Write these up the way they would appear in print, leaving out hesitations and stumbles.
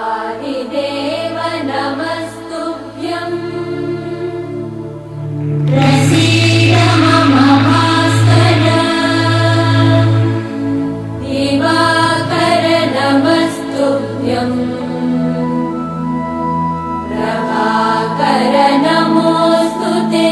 आदिदेव नमस्तुभ्यं प्रसीद मम भास्कर दिवाकर नमस्तुभ्यं प्रभाकर नमोऽस्तु ते।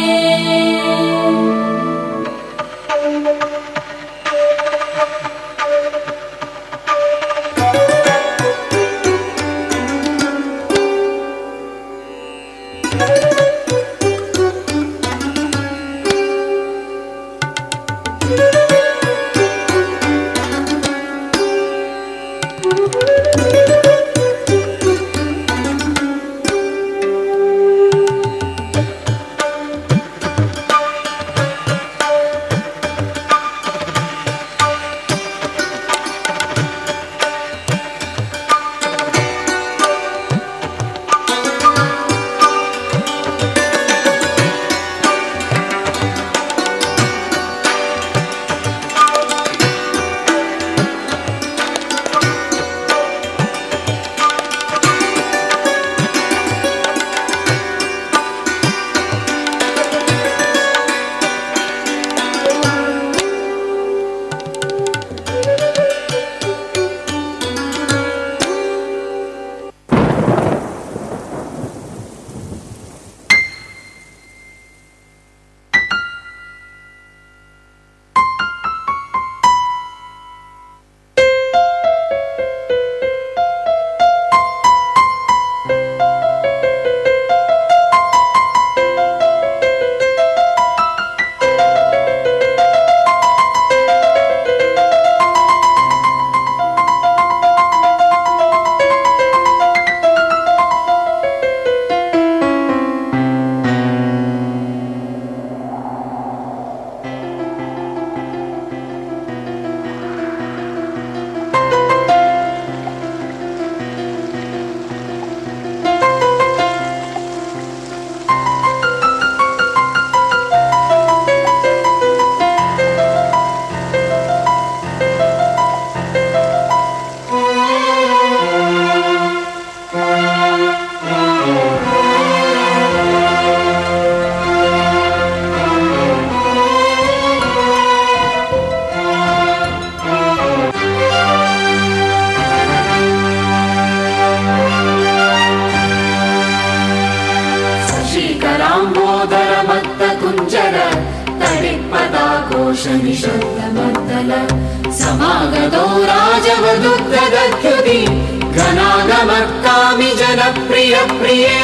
निशब्दमद्दल समागतो राजवदुग्धदध्युति घनागमत्कामि जनप्रिय प्रिये।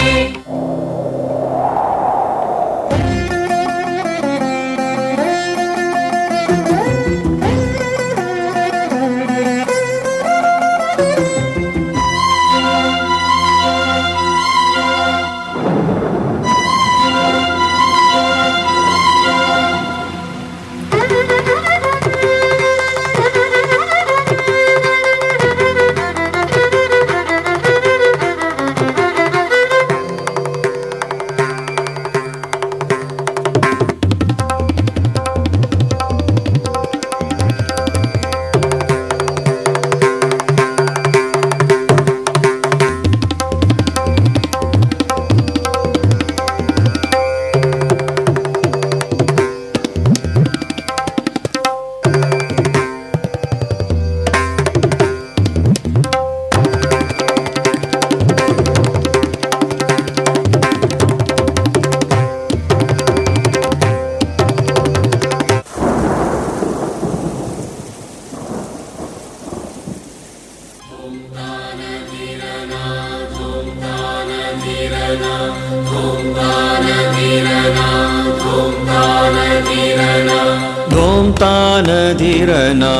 धूम तानधीरना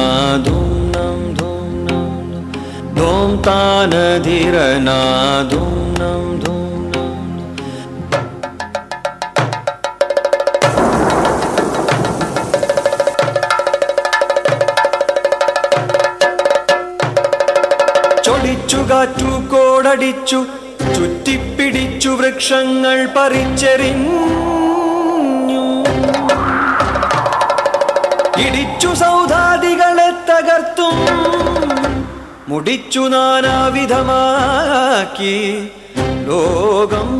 धूम नम धूम नम धूम तानधीरना धूम नम धूम नम ചൊടിച്ചു കാറ്റു കോടടിച്ചു ചുറ്റിപ്പിടിച്ചു വൃക്ഷങ്ങൾ പറിച്ചെറിഞ്ഞു ഇടിച്ചു സൗധാദികളെ തകർത്തും മുടിച്ചു നാനാവിധമാക്കി ലോകം.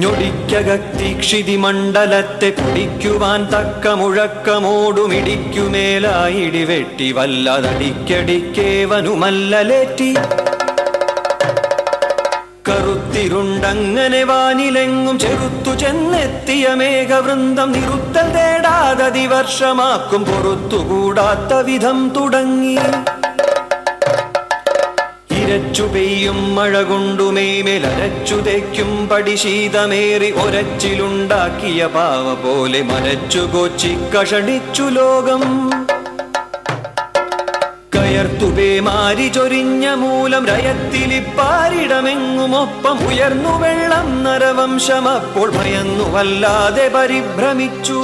ഞൊടിക്കകത്തീക്ഷിതി മണ്ഡലത്തെ കുടിക്കുവാൻ തക്ക മുഴക്കമോടുമിടിക്കുമേലായിടി വെട്ടി വല്ലതടിക്കടിക്കേവനുമല്ലലേറ്റി കറുത്തിരുണ്ടങ്ങനെ വാനിലെങ്ങും ചെറുത്തു ചെന്നെത്തിയ മേഘവൃന്ദം നിറുത്തൽ തേടാതതി വർഷമാക്കും പൊറുത്തുകൂടാത്ത വിധം തുടങ്ങി. ഇരച്ചു പെയ്യും മഴ കൊണ്ടുമേമേലരച്ചു തേക്കും പടിശീതമേറി ഒരച്ചിലുണ്ടാക്കിയ പാവ പോലെ മരച്ചു കൊച്ചി കഷണിച്ചു ലോകം. കയർത്തുപേ മാരി ചൊരിഞ്ഞ മൂലം രയത്തിലിപ്പാരിടമെങ്ങുമൊപ്പം ഉയർന്നു വെള്ളം നരവംശം അപ്പോൾ ഭയന്നു വല്ലാതെ പരിഭ്രമിച്ചു.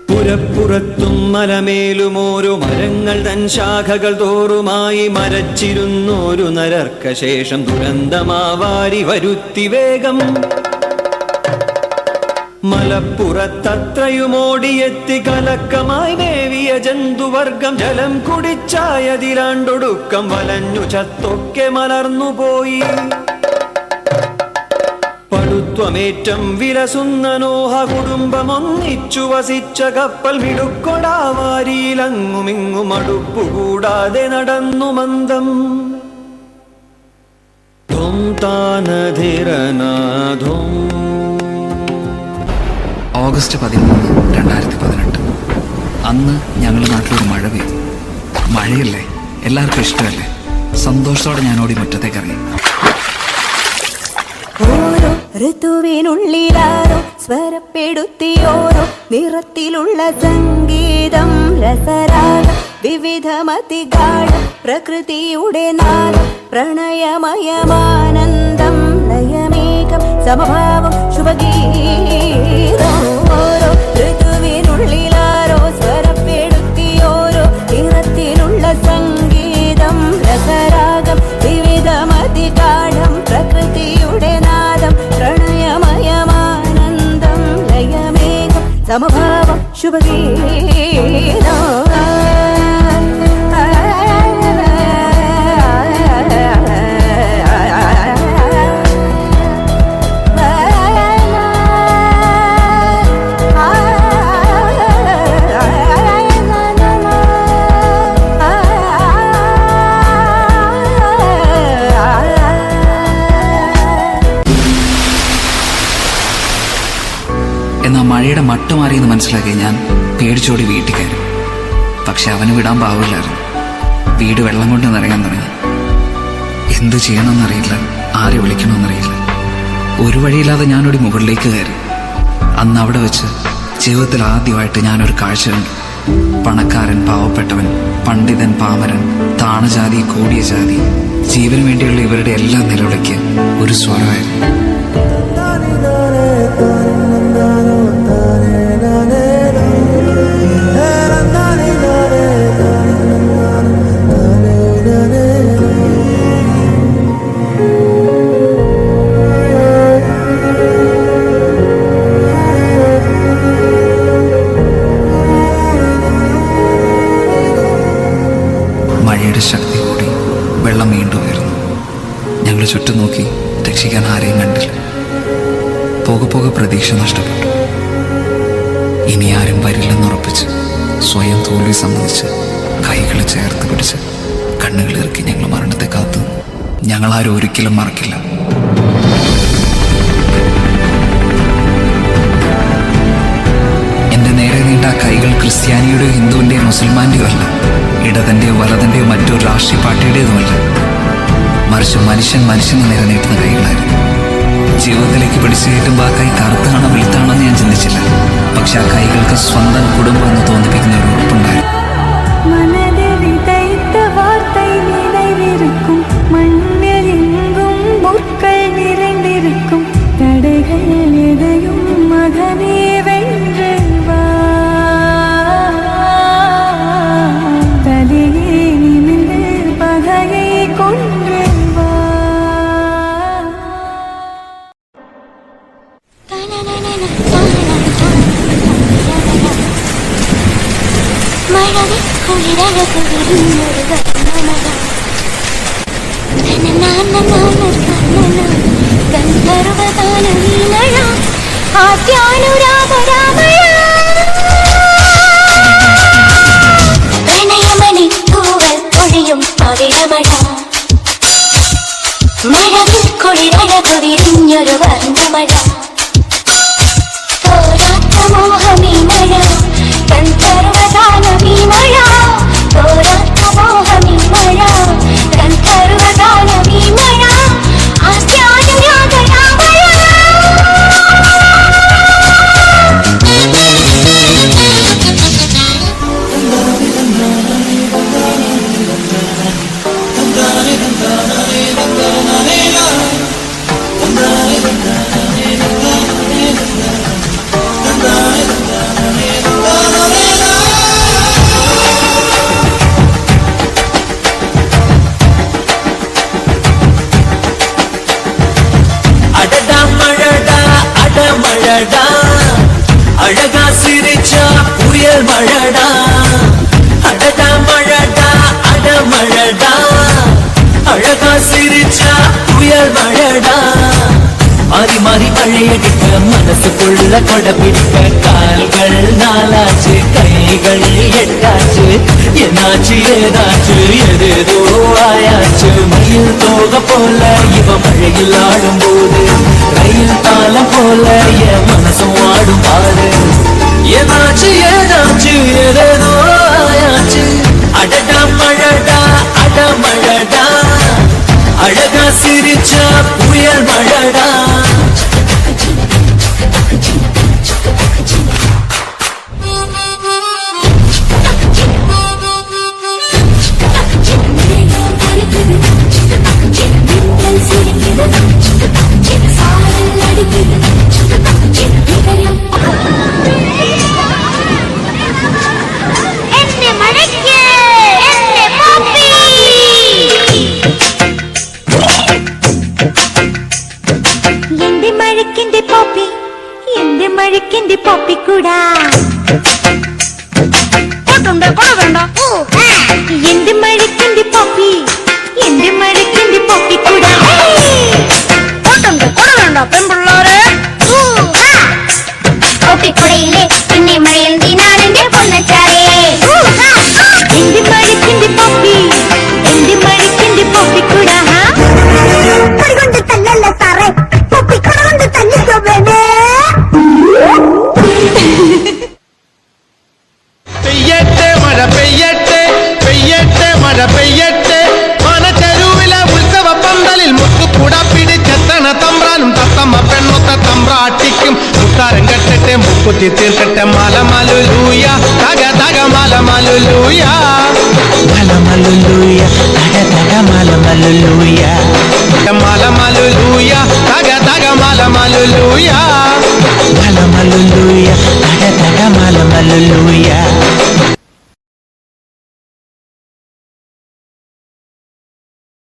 പുരപ്പുറത്തും മലമേലുമോരോ മരങ്ങൾ തൻ ശാഖകൾ തോറുമായി മരച്ചിരുന്നോരു നരർക്കശേഷം ദുരന്തമാവാരി വരുത്തി വേഗം. മലപ്പുറത്തത്രയുമോടിയെത്തി കലക്കമായി മേവിയ ജന്തുവർഗം ജലം കുടിച്ചായതിലാണ്ടൊടുക്കം വലഞ്ഞു ചത്തൊക്കെ മലർന്നുപോയി. പടുത്വമേറ്റം വിലസുന്ന നോഹ കുടുംബമൊന്നിച്ചു വസിച്ച കപ്പൽ മിടുക്കൊടാവാരിയിലങ്ങുമിങ്ങും അടുപ്പുകൂടാതെ നടന്നു മന്ദം. ധും താനധിരനാധും. ഓഗസ്റ്റ് 13, 2018. അന്ന് ഞങ്ങളുടെ നാട്ടിലൊരു മഴ പെയ്തു. മഴയല്ലേ, എല്ലാവർക്കും ഇഷ്ടമല്ലേ. സന്തോഷത്തോടെ ഞാൻ ഓടി മുറ്റത്തേക്ക് ഇറങ്ങി. ഓരോ ഋതുവിനുള്ളിലാരോ സ്വരപ്പെടുത്തിയോരോ നിറത്തിലുള്ള സംഗീതം രസരാഗം വിവിധമതിഗാഢം പ്രകൃതിയുടെ നാദം പ്രണയമയമാനന്ദം ലയമേകം സമഭാവം ശുഭഗീതം. ഓരോ ഋതുവിനുള്ളിലാരോ സ്വരപ്പെടുത്തിയോരോ നിറത്തിലുള്ള സംഗീതം രസരാഗം വിവിധമതിഗാഢം പ്രകൃതിയുടെ നാദം പ്രണയമയമാനന്ദം ലയമേകം സമഭാവം ശുഭഗീതം. എന്നാൽ മഴയുടെ മട്ട് മാറിയെന്ന് മനസ്സിലാക്കി ഞാൻ പേടിച്ചോടി വീട്ടിൽ കയറി. പക്ഷെ അവന് വിടാൻ പാവില്ലായിരുന്നു. വീട് വെള്ളം കൊണ്ട് നിറയാൻ തുടങ്ങി. എന്തു ചെയ്യണമെന്നറിയില്ല, ആരെ വിളിക്കണമെന്നറിയില്ല. ഒരു വഴിയില്ലാതെ ഞാനൊരു മുകളിലേക്ക് കയറി. അന്ന് അവിടെ വെച്ച് ജീവിതത്തിൽ ആദ്യമായിട്ട് ഞാനൊരു കാഴ്ച കണ്ടു. പണക്കാരൻ പാവപ്പെട്ടവൻ, പണ്ഡിതൻ പാമരൻ, താണജാതി കൂടിയ ജാതി, ജീവന് വേണ്ടിയുള്ള ഇവരുടെ എല്ലാ നിലവിളിക്ക് ഒരു സ്വരമായിരുന്നു. മഴയുടെ ശക്തി കൂടി, വെള്ളം വീണ്ടും ഉയർന്നു. ഞങ്ങൾ ചുറ്റും നോക്കി രക്ഷിക്കാൻ ആരെയും കണ്ടില്ല. പോകെ പോകെ പ്രതീക്ഷ നഷ്ടപ്പെട്ടു. ഇനി ആരും വരില്ലെന്നുറപ്പിച്ച് സ്വയം തോൽവി സമ്മതിച്ച് കൈകൾ ചേർത്ത് പിടിച്ച് കണ്ണുകൾ ഇറക്കി ഞങ്ങൾ മരണത്തെ കാത്തു. ഞങ്ങളാരും ഒരിക്കലും മറക്കില്ല. എൻ്റെ നേരെ നീണ്ട കൈകൾ ക്രിസ്ത്യാനിയുടെയോ ഹിന്ദുവിൻ്റെയോ മുസൽമാൻ്റെയോ അല്ല, ഇടതൻ്റെയോ വലതൻ്റെയോ മറ്റൊരു രാഷ്ട്രീയ പാർട്ടിയുടേതുമല്ല. മറിച്ച് മനുഷ്യന് നേരെ നീട്ടുന്ന കൈകളായിരുന്നു. ജീവിതത്തിലേക്ക് പിടിച്ചു കയറ്റുമ്പോൾ ആ കൈ കറുത്താണോ വെളുത്താണോ എന്ന് ഞാൻ ചിന്തിച്ചില്ല. പക്ഷെ ആ കൈകൾക്ക് സ്വന്തം കുടുംബം എന്ന് തോന്നിപ്പിക്കുന്ന ഒരു ഉറപ്പുണ്ടായിരുന്നു. പ്രണയമണി തൂവൽ പൊഴിയും പവിഴമഴ മഴവിൽ കുളിരഴകുതിരിഞ്ഞൊരു വർണ്ണമഴ തോരാത്ത മോഹമീ മഴ ഗന്ധർവഗാനമീ മഴ തോരാത്ത മോഹമീ മഴ ഗന്ധർവഗാനമീ മഴ அழகா சிரிச்சா புயல் மழடா அடடா மழடா அடமழடா அழகா சிரிச்சா புயல் மழடா மாறி மாறி மழையடிக்க மனசுக்குள்ள கொடை பிடிக்க கால்கள் நாலாச்சு கைகள் எட்டாச்சு என்னாச்சு ஏதாச்சு எதேதோ ஆயாச்சு மயில் தோக போல இவ மழையில் ஆடும் போது ரயில் பாலம் போல என் மனசும் ஆடும் பாடு ஏதாச்சு ஏதாச்சு எதேதோ ஆயாச்சு அடடா மழடா அடமழடா அழகா சிரிச்சா புயல் மழடா മഴക്കിന്റെ പോപ്പിക്കൂടാ എന്റെ മഴക്കിന്റെ പോപ്പി എന്റെ മഴക്കിന്റെ പോപ്പിക്കൂടാ പെൺപിള്ളാരെ പോപ്പിക്കുടയിലെ പിന്നെ മഴയിൽ തീനാണെന്റെ പൊന്നച്ചാരേ എന്റെ മഴക്കിന്റെ പോപ്പി എന്റെ മഴക്കിന്റെ പോപ്പിക്കൂടാ കൊണ്ട് തല്ലല്ല സാറേ പോപ്പിക്കുട കൊണ്ട് തല്ലിക്കോ വേണേ പെയ്യട്ടെ മഴ പെയ്യട്ടെ പെയ്യട്ടെ മഴ പെയ്യട്ടെ മനച്ചെരുവിലെ ഉത്സവ പന്തലിൽ മുത്തുകൂട പിടിച്ചെത്തണ തമ്പ്രാനും തത്തമ്മ പെണ്ണൊത്ത തമ്പ്രാട്ടിക്കും മുത്താരം കെട്ടട്ടെ മുക്കുത്തി തീർക്കട്ടെ മലമലുലൂയ തക തക മലമലുലൂയ മലമലുലൂയ തക തക മലമലുലൂയ മലമലുലൂയ തക തക മലമലുലൂയ